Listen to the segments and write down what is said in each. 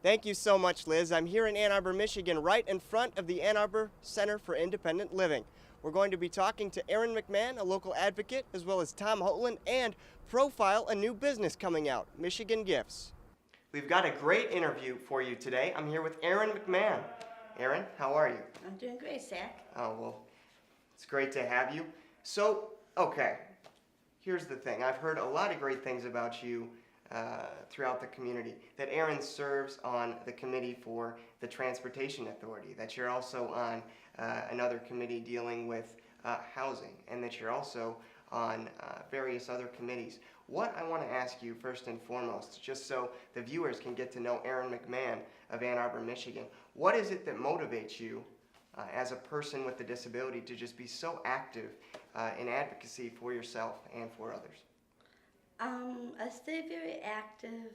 Thank you so much, Liz. I'm here in Ann Arbor, Michigan, right in front of the Ann Arbor Center for Independent Living. We're going to be talking to Aaron McMahon, a local advocate, as well as Tom Hotland, and profile a new business coming out, Michigan Gifts. We've got a great interview for you today. I'm here with Aaron McMahon. Aaron, how are you? I'm doing great, Zach. Oh, well, it's great to have you. So, okay, here's the thing. I've heard a lot of great things about you throughout the community, that Aaron serves on the committee for the Transportation Authority, that you're also on another committee dealing with housing, and that you're also on various other committees. What I want to ask you first and foremost, just so the viewers can get to know Aaron McMahon of Ann Arbor, Michigan, what is it that motivates you as a person with a disability to just be so active in advocacy for yourself and for others? I stay very active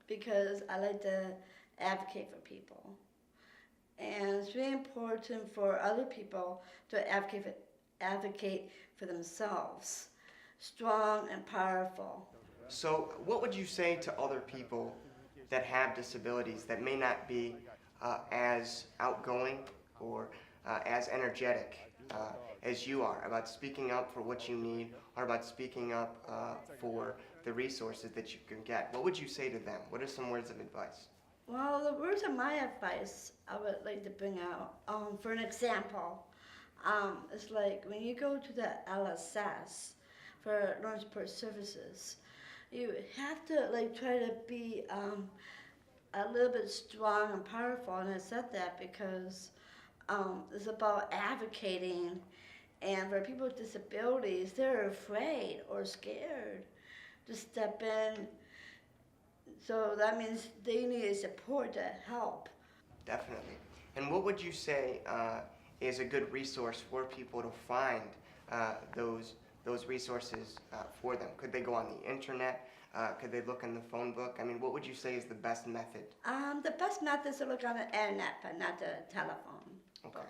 because I like to advocate for people. And it's really important for other people to advocate for themselves, strong and powerful. So what would you say to other people that have disabilities that may not be as outgoing or as energetic as you are about speaking up for what you need or about speaking up for the resources that you can get? What would you say to them? What are some words of advice? Well, the words of my advice I would like to bring out, for an example, it's like when you go to the LSS for learning support services, you have to try to be a little bit strong and powerful, and I said that because it's about advocating, and for people with disabilities, they're afraid or scared to step in. So that means they need support to help. Definitely. And what would you say is a good resource for people to find those resources for them? Could they go on the internet? Could they look in the phone book? I mean, what would you say is the best method? The best method is to look on the internet, but not the telephone. Okay.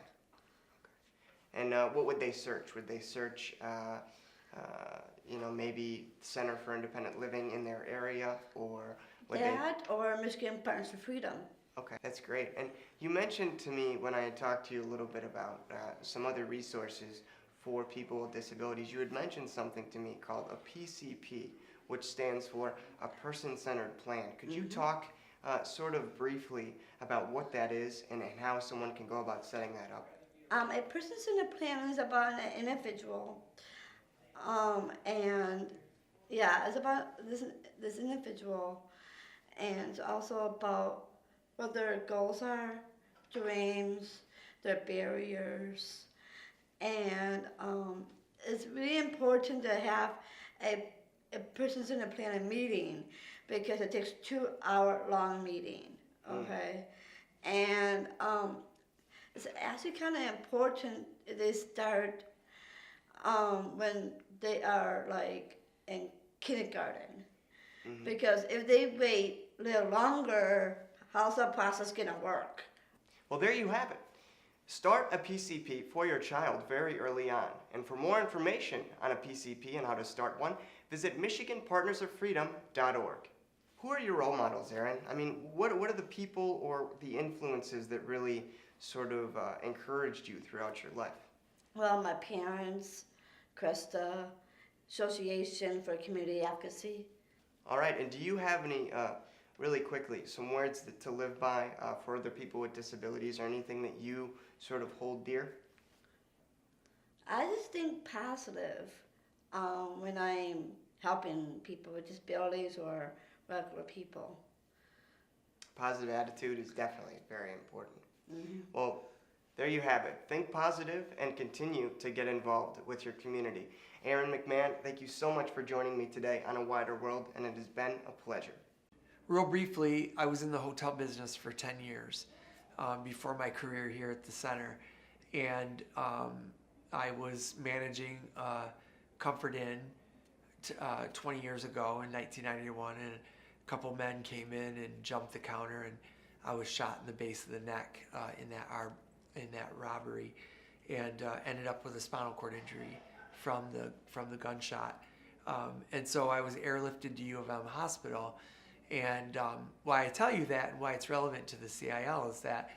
And what would they search? Would they search, maybe Center for Independent Living in their area, or would that or Michigan Partners for Freedom. Okay, that's great. And you mentioned to me when I had talked to you a little bit about some other resources for people with disabilities, you had mentioned something to me called a PCP, which stands for a person-centered plan. Could you talk sort of briefly about what that is and how someone can go about setting that up? A person-centered plan is about an individual, and yeah, it's about this individual, and it's also about what their goals are, dreams, their barriers, and it's really important to have a person-centered plan, a meeting, because it takes 2-hour-long meeting, okay? And it's actually kind of important they start when they are in kindergarten. Because if they wait a little longer, how's the process gonna work? Well, there you have it. Start a PCP for your child very early on. And for more information on a PCP and how to start one, visit MichiganPartnersOfFreedom.org. Who are your role models, Aaron? I mean, what are the people or the influences that really sort of encouraged you throughout your life? Well, my parents, Krista, Association for Community Advocacy. All right, and do you have any, really quickly, some words to live by for other people with disabilities, or anything that you sort of hold dear? I just think positive when I'm helping people with disabilities or regular people. Positive attitude is definitely very important. Well, there you have it. Think positive and continue to get involved with your community. Aaron McMahon, thank you so much for joining me today on A Wider World, and it has been a pleasure. Real briefly, I was in the hotel business for 10 years before my career here at the center, and I was managing Comfort Inn 20 years ago in 1991, and a couple men came in and jumped the counter, and I was shot in the base of the neck in that robbery, and ended up with a spinal cord injury from the gunshot. And so I was airlifted to U of M Hospital, And why I tell you that and why it's relevant to the CIL is that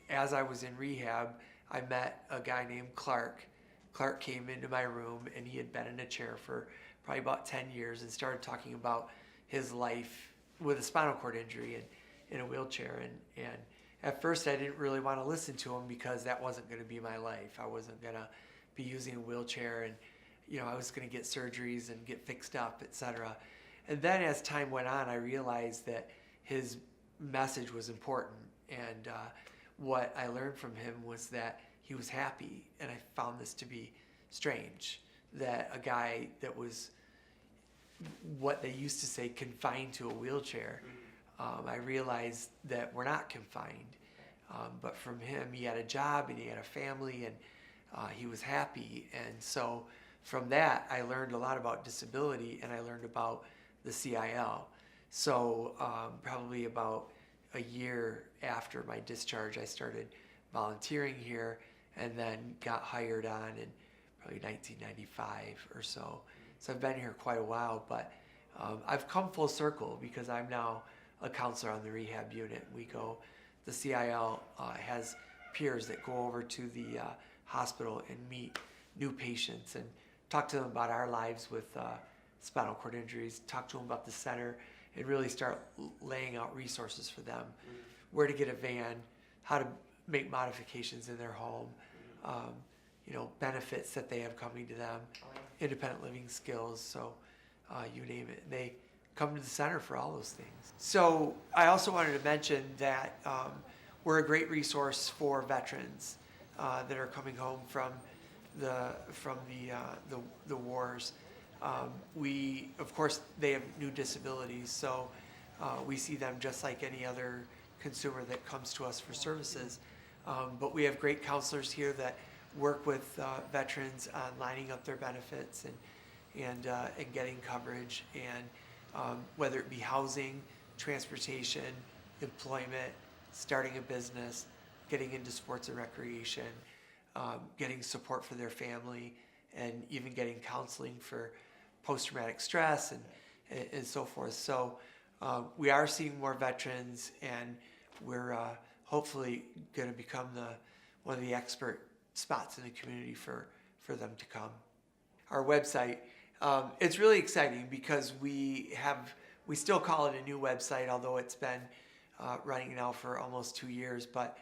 as I was in rehab, I met a guy named Clark. Clark came into my room and he had been in a chair for probably about 10 years and started talking about his life with a spinal cord injury and in a wheelchair. And at first I didn't really want to listen to him because that wasn't going to be my life. I wasn't going to be using a wheelchair, and I was going to get surgeries and get fixed up, etc. And then as time went on, I realized that his message was important. And what I learned from him was that he was happy. And I found this to be strange, that a guy that was what they used to say confined to a wheelchair, I realized that we're not confined. But from him, he had a job and he had a family, and he was happy. And so from that, I learned a lot about disability, and I learned about the CIL. So probably about a year after my discharge, I started volunteering here and then got hired on in probably 1995 or so. So I've been here quite a while, but I've come full circle because I'm now a counselor on the rehab unit. The CIL has peers that go over to the hospital and meet new patients and talk to them about our lives with spinal cord injuries, talk to them about the center, and really start laying out resources for them, where to get a van, how to make modifications in their home, benefits that they have coming to them, independent living skills, so you name it. And they come to the center for all those things. So I also wanted to mention that we're a great resource for veterans that are coming home from the wars. Of course, they have new disabilities, so we see them just like any other consumer that comes to us for services. But we have great counselors here that work with veterans on lining up their benefits and getting coverage, and whether it be housing, transportation, employment, starting a business, getting into sports and recreation, getting support for their family, and even getting counseling for post-traumatic stress and so forth. So we are seeing more veterans, and we're hopefully going to become one of the expert spots in the community for them to come. Our website, it's really exciting because we still call it a new website, although it's been running now for almost 2 years. But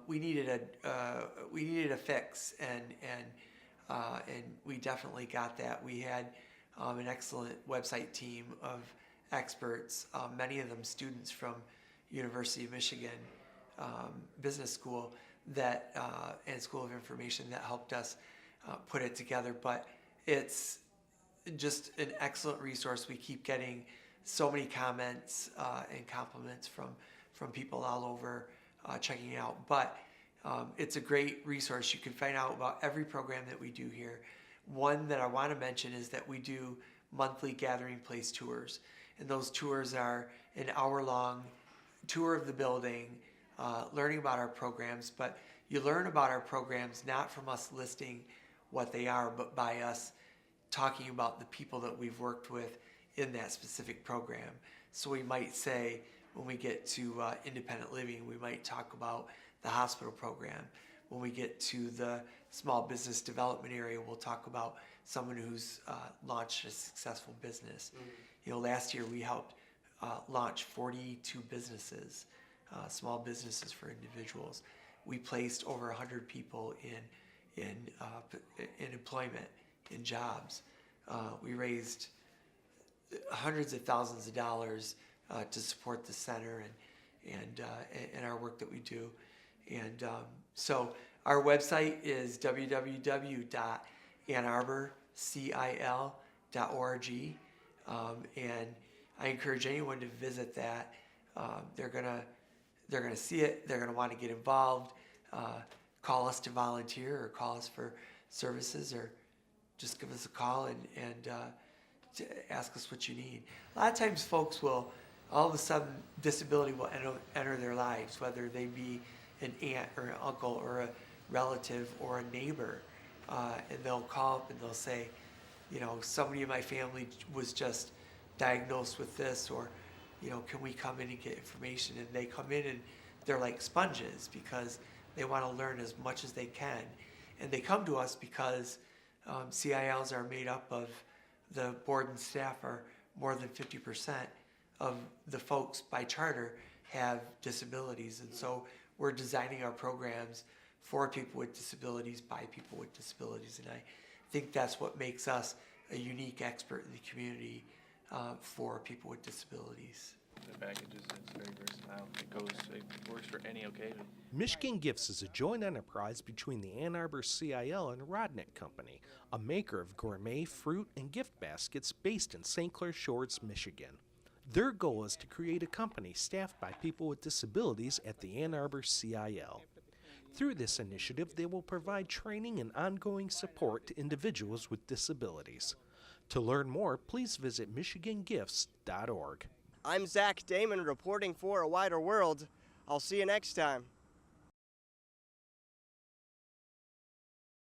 we needed a fix, and we definitely got that. We had an excellent website team of experts, many of them students from University of Michigan Business School and School of Information that helped us put it together. But it's just an excellent resource. We keep getting so many comments and compliments from people all over checking it out. But it's a great resource. You can find out about every program that we do here. One that I want to mention is that we do monthly gathering place tours. And those tours are an hour-long tour of the building, learning about our programs. But you learn about our programs not from us listing what they are, but by us talking about the people that we've worked with in that specific program. So we might say, when we get to independent living, we might talk about the hospital program. When we get to the small business development area, we'll talk about someone who's launched a successful business. Last year we helped launch 42 businesses, small businesses for individuals. We placed over 100 people in employment, in jobs. We raised hundreds of thousands of dollars to support the center and our work that we do. And so our website is www.annarborcil.org, and I encourage anyone to visit that. They're gonna see it. They're gonna want to get involved. Call us to volunteer, or call us for services, or just give us a call and to ask us what you need. A lot of times folks will, all of a sudden, disability will enter their lives, whether they be an aunt or an uncle or a relative or a neighbor, and they'll call up and they'll say, somebody in my family was just diagnosed with this, or, can we come in and get information? And they come in and they're like sponges because they want to learn as much as they can. And they come to us because CILs are made up of, the board and staff are more than 50% of the folks by charter have disabilities. And so we're designing our programs for people with disabilities, by people with disabilities. And I think that's what makes us a unique expert in the community for people with disabilities. The package is very versatile. It works for any occasion. Michigan Gifts is a joint enterprise between the Ann Arbor CIL and Rodnick Company, a maker of gourmet fruit and gift baskets based in St. Clair Shores, Michigan. Their goal is to create a company staffed by people with disabilities at the Ann Arbor CIL. Through this initiative, they will provide training and ongoing support to individuals with disabilities. To learn more, please visit michigangifts.org. I'm Zach Damon reporting for A Wider World. I'll see you next time.